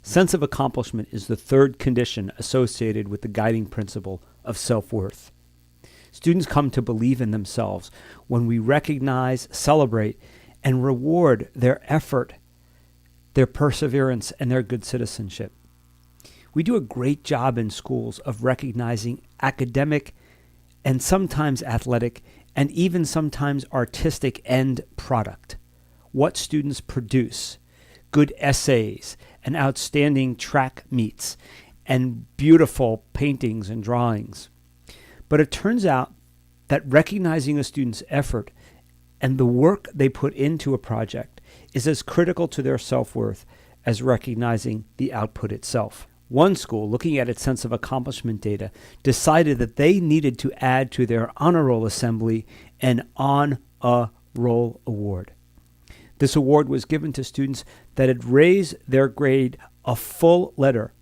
Sense of accomplishment is the third condition associated with the guiding principle of self-worth. Students come to believe in themselves when we recognize, celebrate, and reward their effort, their perseverance, and their good citizenship. We do a great job in schools of recognizing academic and sometimes athletic and even sometimes artistic end product. What students produce, good essays and outstanding track meets and beautiful paintings and drawings. But it turns out that recognizing a student's effort and the work they put into a project is as critical to their self-worth as recognizing the output itself. One school, looking at its sense of accomplishment data, decided that they needed to add to their honor roll assembly an On a Roll award. This award was given to students that had raised their grade a full letter,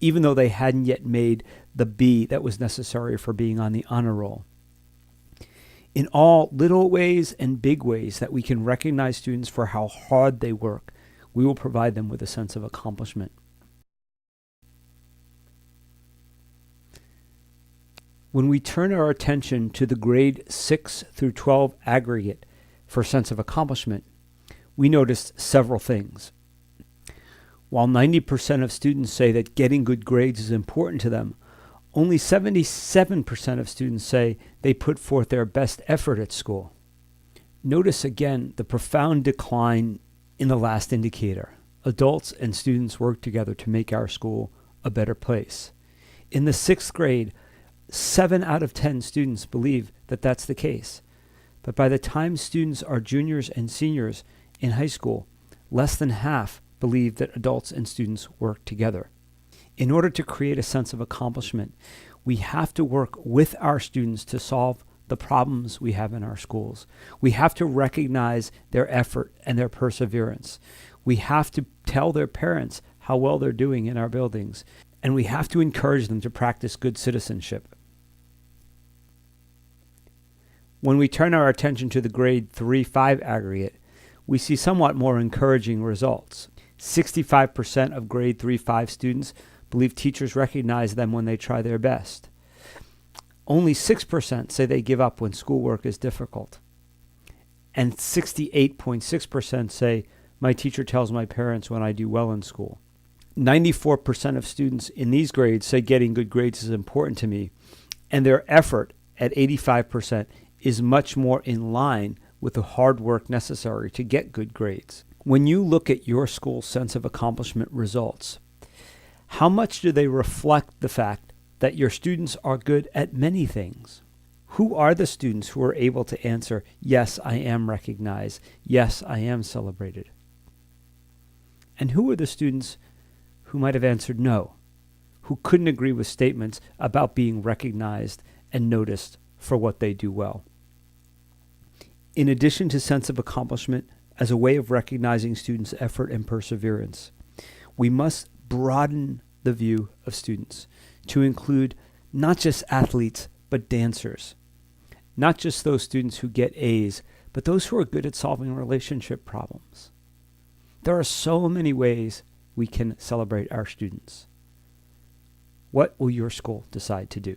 even though they hadn't yet made the B that was necessary for being on the honor roll. In all little ways and big ways that we can recognize students for how hard they work, we will provide them with a sense of accomplishment. When we turn our attention to the grade 6 through 12 aggregate for sense of accomplishment, we notice several things. While 90% of students say that getting good grades is important to them, only 77% of students say they put forth their best effort at school. Notice again the profound decline in the last indicator. Adults and students work together to make our school a better place. In the 6th grade, 7 out of 10 students believe that that's the case. But by the time students are juniors and seniors in high school, less than half believe that adults and students work together. In order to create a sense of accomplishment, we have to work with our students to solve the problems we have in our schools. We have to recognize their effort and their perseverance. We have to tell their parents how well they're doing in our buildings, and we have to encourage them to practice good citizenship. When we turn our attention to the grade 3-5 aggregate, we see somewhat more encouraging results. 65% of grade 3-5 students believe teachers recognize them when they try their best. Only 6% say they give up when schoolwork is difficult. And 68.6% say, my teacher tells my parents when I do well in school. 94% of students in these grades say getting good grades is important to me, and their effort at 85% is much more in line with the hard work necessary to get good grades. When you look at your school's sense of accomplishment results, how much do they reflect the fact that your students are good at many things? Who are the students who are able to answer, yes, I am recognized, yes, I am celebrated? And who are the students who might have answered no, who couldn't agree with statements about being recognized and noticed for what they do well? In addition to sense of accomplishment as a way of recognizing students' effort and perseverance, we must broaden the view of students to include not just athletes, but dancers. Not just those students who get A's, but those who are good at solving relationship problems. There are so many ways we can celebrate our students. What will your school decide to do?